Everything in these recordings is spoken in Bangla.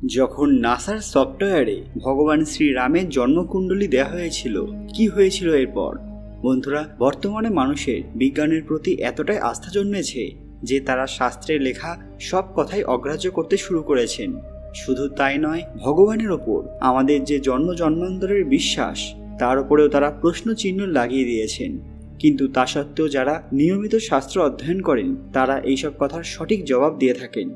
যখন নাসার সফটওয়্যারে ভগবান শ্রীরামের জন্মকুণ্ডলী দেওয়া হয়েছিল, কি হয়েছিল এরপর? বন্ধুরা, বর্তমানে মানুষের বিজ্ঞানের প্রতি এতটাই আস্থা জন্মেছে যে তারা শাস্ত্রে লেখা সব কথাই অগ্রাহ্য করতে শুরু করেছেন। শুধু তাই নয়, ভগবানের ওপর আমাদের যে জন্মান্তরের বিশ্বাস, তার উপরেও তারা প্রশ্ন চিহ্ন লাগিয়ে দিয়েছেন। কিন্তু তা সত্ত্বেও যারা নিয়মিত শাস্ত্র অধ্যয়ন করেন তারা এইসব কথার সঠিক জবাব দিয়ে থাকেন।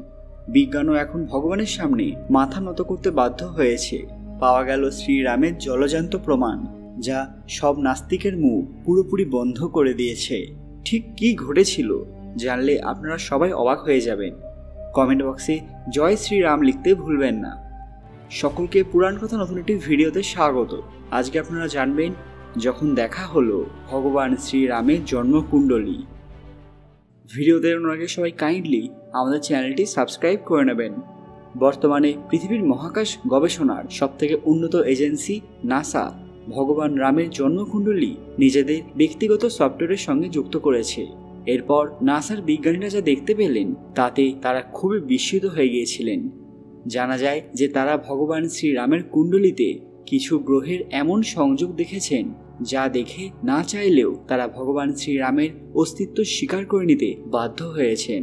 বিজ্ঞানও এখন ভগবানের সামনে মাথা নত করতে বাধ্য হয়েছে। পাওয়া গেল শ্রীরামের জলজান্ত প্রমাণ, যা সব নাস্তিকের মুখ পুরোপুরি বন্ধ করে দিয়েছে। ঠিক কী ঘটেছিল জানলে আপনারা সবাই অবাক হয়ে যাবেন। কমেন্ট বক্সে জয় শ্রীরাম লিখতে ভুলবেন না। সকলকে পুরাণ কথা নতুন একটি ভিডিওতে স্বাগত। আজকে আপনারা জানবেন যখন দেখা হলো ভগবান শ্রীরামের জন্মকুণ্ডলী। ভিডিও দেখানোর আগে সবাই কাইন্ডলি আমাদের চ্যানেলটি সাবস্ক্রাইব করে নেবেন। বর্তমানে পৃথিবীর মহাকাশ গবেষণার সবথেকে উন্নত এজেন্সি নাসা ভগবান রামের জন্মকুণ্ডলী নিজেদের ব্যক্তিগত সফটওয়্যারের সঙ্গে যুক্ত করেছে। এরপর নাসার বিজ্ঞানীরা যা দেখতে পেলেন তাতে তারা খুবই বিস্মিত হয়ে গিয়েছিলেন। জানা যায় যে তারা ভগবান শ্রীরামের কুণ্ডলীতে কিছু গ্রহের এমন সংযোগ দেখেছেন যা দেখে না চাইলেও তারা ভগবান শ্রীরামের অস্তিত্ব স্বীকার করে নিতে বাধ্য হয়েছেন।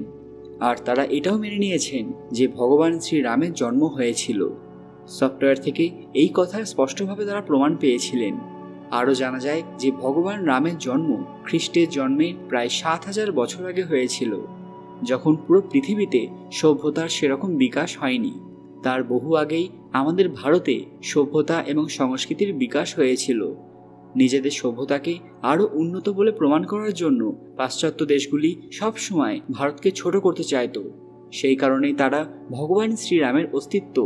আর তারা এটাও মেনে নিয়েছেন যে ভগবান শ্রীরামের জন্ম হয়েছিল। সফটওয়্যার থেকে এই কথা স্পষ্টভাবে তারা প্রমাণ পেয়েছিলেন। আরও জানা যায় যে ভগবান রামের জন্ম খ্রিস্টের জন্মের প্রায় ৭,০০০ বছর আগে হয়েছিল, যখন পুরো পৃথিবীতে সভ্যতার সেরকম বিকাশ হয়নি। তার বহু আগেই আমাদের ভারতে সভ্যতা এবং সংস্কৃতির বিকাশ হয়েছিল। নিজেদের সভ্যতাকে আরও উন্নত বলে প্রমাণ করার জন্য পাশ্চাত্য দেশগুলি সবসময় ভারতকে ছোট করতে চাইত। সেই কারণেই তারা ভগবান শ্রীরামের অস্তিত্ব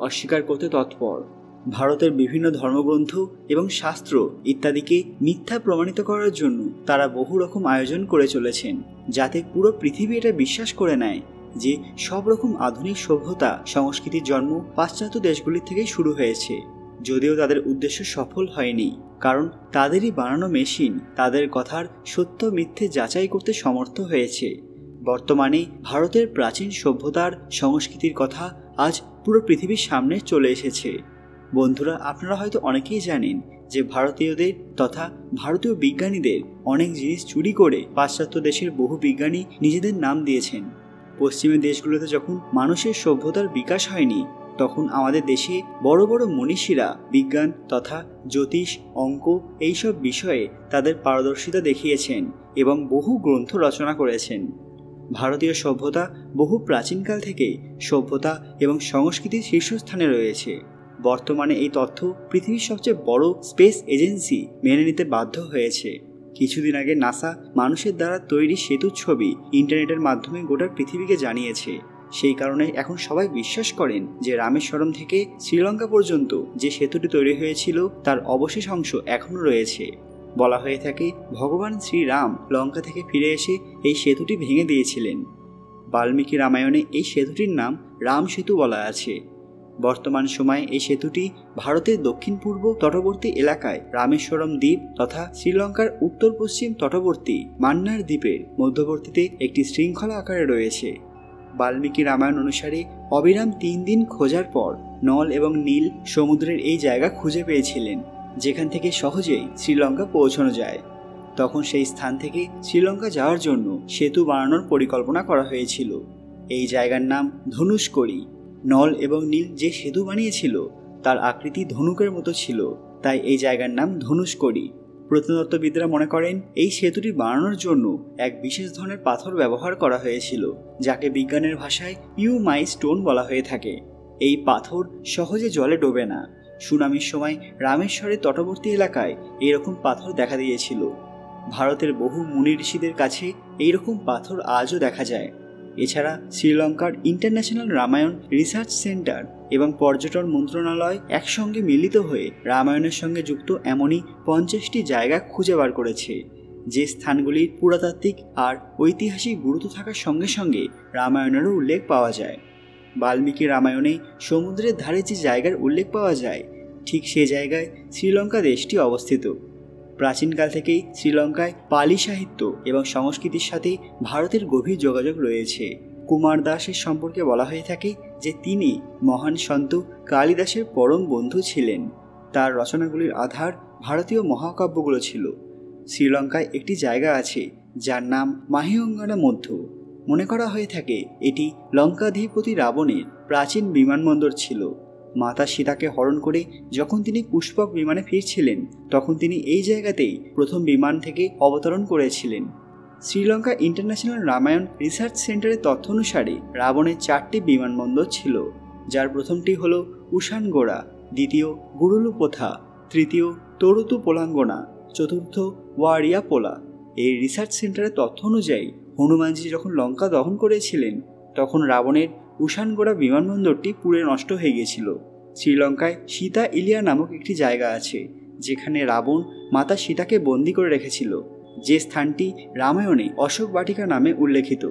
অস্বীকার করতে তৎপর। ভারতের বিভিন্ন ধর্মগ্রন্থ এবং শাস্ত্র ইত্যাদিকে মিথ্যা প্রমাণিত করার জন্য তারা বহু রকম আয়োজন করে চলেছেন, যাতে পুরো পৃথিবী এটা বিশ্বাস করে নেয় যে সব রকম আধুনিক সভ্যতা সংস্কৃতির জন্ম পাশ্চাত্য দেশগুলির থেকেই শুরু হয়েছে। যদিও তাদের উদ্দেশ্য সফল হয়নি, কারণ তাদেরই বানানো মেশিন তাদের কথার সত্য মিথ্যে যাচাই করতে সমর্থ হয়েছে। বর্তমানে ভারতের প্রাচীন সভ্যতার সংস্কৃতির কথা আজ পুরো পৃথিবীর সামনে চলে এসেছে। বন্ধুরা, আপনারা হয়তো অনেকেই জানেন যে ভারতীয়দের তথা ভারতীয় বিজ্ঞানীদের অনেক জিনিস চুরি করে পাশ্চাত্য দেশের বহু বিজ্ঞানী নিজেদের নাম দিয়েছেন। পশ্চিমের দেশগুলোতে যখন মানুষের সভ্যতার বিকাশ হয়নি, তখন আমাদের দেশে বড় বড় মনীষীরা বিজ্ঞান তথা জ্যোতিষ, অঙ্ক এইসব বিষয়ে তাদের পারদর্শিতা দেখিয়েছেন এবং বহু গ্রন্থ রচনা করেছেন। ভারতীয় সভ্যতা বহু প্রাচীনকাল থেকে সভ্যতা এবং সংস্কৃতির শীর্ষস্থানে রয়েছে। বর্তমানে এই তথ্য পৃথিবীর সবচেয়ে বড় স্পেস এজেন্সি মেনে নিতে বাধ্য হয়েছে। কিছুদিন আগে নাসা মানুষের দ্বারা তৈরি সেতুর ছবি ইন্টারনেটের মাধ্যমে গোটা পৃথিবীকে জানিয়েছে। সেই কারণে এখন সবাই বিশ্বাস করেন যে রামেশ্বরম থেকে শ্রীলঙ্কা পর্যন্ত যে সেতুটি তৈরি হয়েছিল তার অবশেষ অংশ এখনও রয়েছে। বলা হয়ে থাকে ভগবান শ্রীরাম লঙ্কা থেকে ফিরে এসে এই সেতুটি ভেঙে দিয়েছিলেন। বাল্মীকি রামায়ণে এই সেতুটির নাম রাম সেতু বলা আছে। বর্তমান সময়ে এই সেতুটি ভারতের দক্ষিণ পূর্ব তটবর্তী এলাকায় রামেশ্বরম দ্বীপ তথা শ্রীলঙ্কার উত্তর পশ্চিম তটবর্তী মান্নার দ্বীপের মধ্যবর্তীতে একটি শৃঙ্খলা আকারে রয়েছে। বাল্মীকি রামায়ণ অনুসারে অবিরাম ৩ দিন খোঁজার পর নল এবং নীল সমুদ্রের এই জায়গা খুঁজে পেয়েছিলেন, যেখান থেকে সহজেই শ্রীলঙ্কা পৌঁছানো যায়। তখন সেই স্থান থেকে শ্রীলঙ্কা যাওয়ার জন্য সেতু বানানোর পরিকল্পনা করা হয়েছিল। এই জায়গার নাম ধনুষ্কড়ি। নল এবং নীল যে সেতু বানিয়েছিল তার আকৃতি ধনুকের মতো ছিল, তাই এই জায়গার নাম ধনুষ্কড়ি। প্রত্নতত্ত্ববিদরা মনে করেন এই সেতুটি বানানোর জন্য এক বিশেষ ধরনের পাথর ব্যবহার করা হয়েছিল, যাকে বিজ্ঞানের ভাষায় পিউমাই স্টোন বলা হয়ে থাকে। এই পাথর সহজে জলে ডোবে না। সুনামির সময় রামেশ্বরের তটবর্তী এলাকায় এইরকম পাথর দেখা দিয়েছিল। ভারতের বহু মুনি ঋষিদের কাছে এইরকম পাথর আজও দেখা যায়। এছাড়া শ্রীলঙ্কার ইন্টারন্যাশনাল রামায়ণ রিসার্চ সেন্টার এবং পর্যটন মন্ত্রণালয় একসঙ্গে মিলিত হয়ে রামায়ণের সঙ্গে যুক্ত এমনই 50টি জায়গা খুঁজে বার করেছে, যে স্থানগুলির পুরাতাত্ত্বিক আর ঐতিহাসিক গুরুত্ব থাকার সঙ্গে সঙ্গে রামায়ণেরও উল্লেখ পাওয়া যায়। বাল্মীকি রামায়ণে সমুদ্রের ধারে যে জায়গার উল্লেখ পাওয়া যায়, ঠিক সে জায়গায় শ্রীলঙ্কা দেশটি অবস্থিত। প্রাচীনকাল থেকেই শ্রীলঙ্কায় পালি সাহিত্য এবং সংস্কৃতির সাথে ভারতের গভীর যোগাযোগ রয়েছে। কুমার দাসের সম্পর্কে বলা হয়ে থাকে যে তিনি মহান সন্ত কালিদাসের পরম বন্ধু ছিলেন। তার রচনাগুলির আধার ভারতীয় মহাকাব্যগুলো ছিল। শ্রীলঙ্কায় একটি জায়গা আছে যার নাম মাহিয়ঙ্গানা মধ্য। মনে করা হয়ে থাকে এটি লঙ্কাধিপতি রাবণের প্রাচীন বিমানবন্দর ছিল। মাতা সীতাকে হরণ করে যখন তিনি পুষ্পক বিমানে ফিরছিলেন তখন তিনি এই জায়গাতেই প্রথম বিমান থেকে অবতরণ করেছিলেন। শ্রীলঙ্কা ইন্টারন্যাশনাল রামায়ণ রিসার্চ সেন্টারের তথ্য অনুসারে রাবণের 4টি বিমানবন্দর ছিল, যার প্রথমটি হল উশানগোড়া, দ্বিতীয় গুরুলুপোথা, তৃতীয় তরুতু পোলাঙ্গনা, চতুর্থ ওয়ারিয়াপোলা। এই রিসার্চ সেন্টারের তথ্য অনুযায়ী হনুমানজি যখন লঙ্কা দহন করেছিলেন তখন রাবণের উশানগোড়া বিমানবন্দরটি পুড়ে নষ্ট হয়ে গিয়েছিল। শ্রীলঙ্কায় সীতা ইলিয়া নামক একটি জায়গা আছে যেখানে রাবণ মাতা সীতাকে বন্দি করে রেখেছিল, যে স্থানটি রামায়ণে অশোক বাটিকা নামে উল্লেখিত।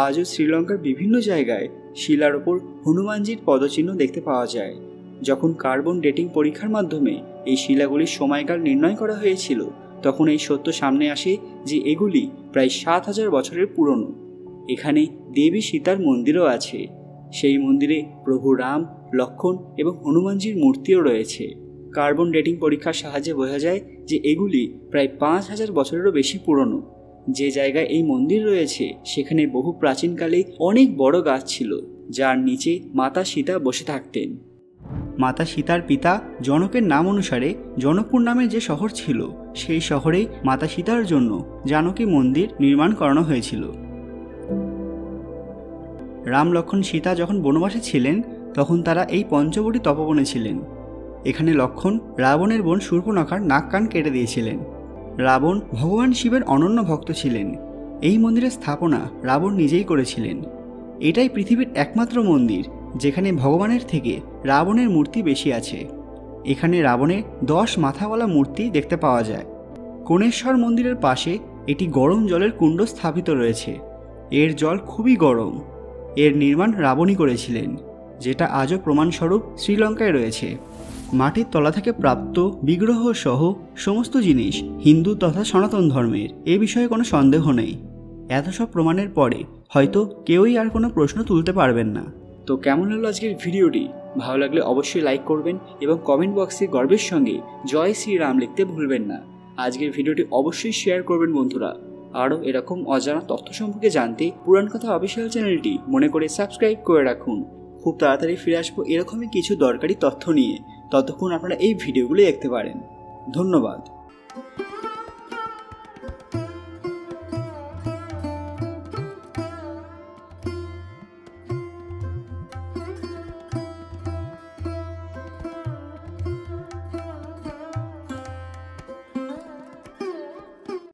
আজও শ্রীলঙ্কার বিভিন্ন জায়গায় শিলার ওপর হনুমানজির পদচিহ্ন দেখতে পাওয়া যায়। যখন কার্বন ডেটিং পরীক্ষার মাধ্যমে এই শিলাগুলির সময়কাল নির্ণয় করা হয়েছিল তখন এই সত্য সামনে আসে যে এগুলি প্রায় 7000 বছরের পুরনো। এখানে দেবী সীতার মন্দিরও আছে। সেই মন্দিরে প্রভু রাম, লক্ষ্মণ এবং হনুমানজির মূর্তিও রয়েছে। কার্বন ডেটিং পরীক্ষার সাহায্যে বোঝা যায় যে এগুলি প্রায় 5000 বছরেরও বেশি পুরনো। যে জায়গায় এই মন্দির রয়েছে সেখানে বহু প্রাচীনকালে অনেক বড় গাছ ছিল যার নিচে মাতা সীতা বসে থাকতেন। মাতা সীতার পিতা জনকের নাম অনুসারে জনকপুর নামে যে শহর ছিল সেই শহরেই মাতা সীতার জন্য জানকী মন্দির নির্মাণ করানো হয়েছিল। রাম, লক্ষ্মণ, সীতা যখন বনবাসে ছিলেন তখন তারা এই পঞ্চবটী তপবনে ছিলেন। এখানে লক্ষ্মণ রাবণের বোন শূর্পণখার নাক কান কেটে দিয়েছিলেন। রাবণ ভগবান শিবের অনন্য ভক্ত ছিলেন। এই মন্দিরের স্থাপনা রাবণ নিজেই করেছিলেন। এটাই পৃথিবীর একমাত্র মন্দির যেখানে ভগবানের থেকে রাবণের মূর্তি বেশি আছে। এখানে রাবণের 10 মাথাওয়ালা মূর্তি দেখতে পাওয়া যায়। কোণেশ্বর মন্দিরের পাশে একটি গরম জলের কুণ্ড স্থাপিত রয়েছে। এর জল খুবই গরম। এর নির্মাণ রাবণই করেছিলেন, যেটা আজও প্রমাণস্বরূপ শ্রীলঙ্কায় রয়েছে। মাটির তলা থেকে প্রাপ্ত বিগ্রহ সহ সমস্ত জিনিস হিন্দু তথা সনাতন ধর্মের, এ বিষয়ে কোনো সন্দেহ নেই। এত সব প্রমাণের পরে হয়তো কেউই আর কোনো প্রশ্ন তুলতে পারবেন না। তো কেমন হলো আজকের ভিডিওটি? ভালো লাগলে অবশ্যই লাইক করবেন এবং কমেন্ট বক্সে গর্বের সঙ্গে জয় শ্রীরাম লিখতে ভুলবেন না। আজকের ভিডিওটি অবশ্যই শেয়ার করবেন বন্ধুরা। আরও এরকম অজানা তথ্য সম্পর্কে জানতে পুরাণ কথা অফিসিয়াল চ্যানেলটি মনে করে সাবস্ক্রাইব করে রাখুন। খুব তাড়াতাড়ি ফিরে আসবো এরকমই কিছু দরকারি তথ্য নিয়ে। ততক্ষণ আপনারা এই ভিডিওগুলো দেখতে পারেন। ধন্যবাদ।